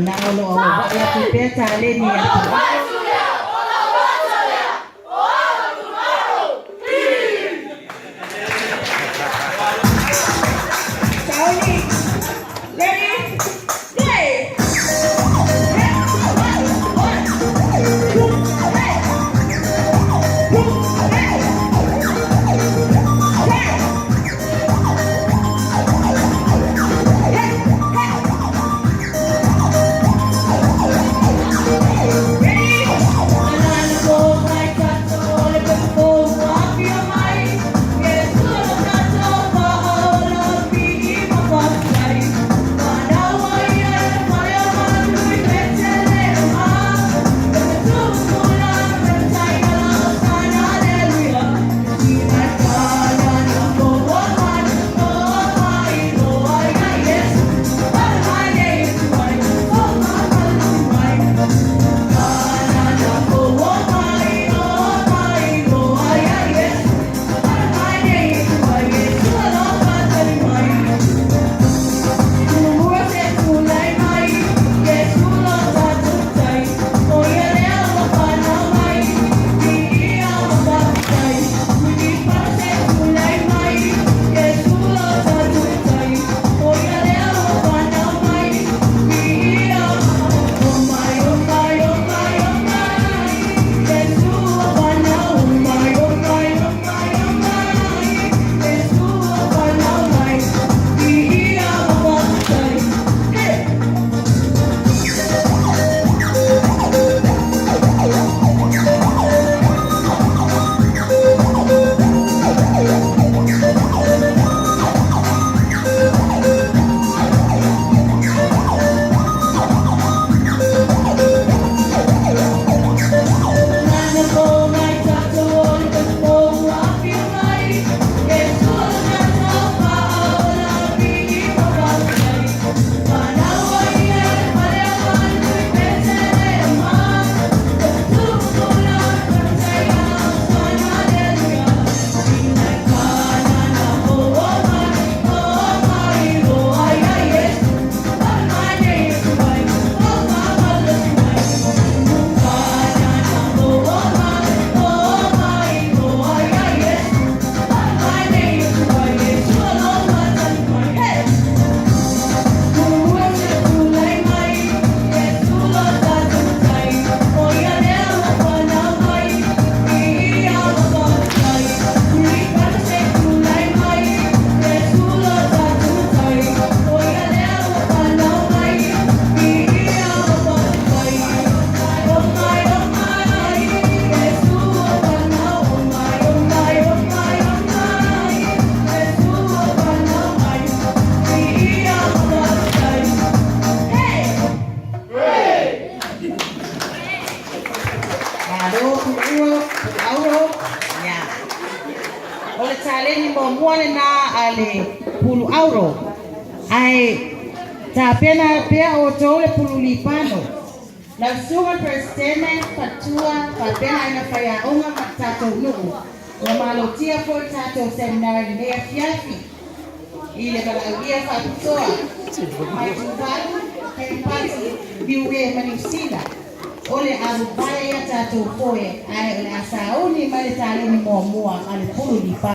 na olo o ya kupeta leni ya Ole taleni mo muone na ale pulu auro ai ta pena o tole pulu lipano la sunga prestene patua pena ina faya unga matato nu la malotia for tato seminari ne fiafi ile bala dia fatoa mai tuvalu kempati biwe manisila ole azubaya ya tato foye ai ole asauni mali taleni mo mua ale pulu lipano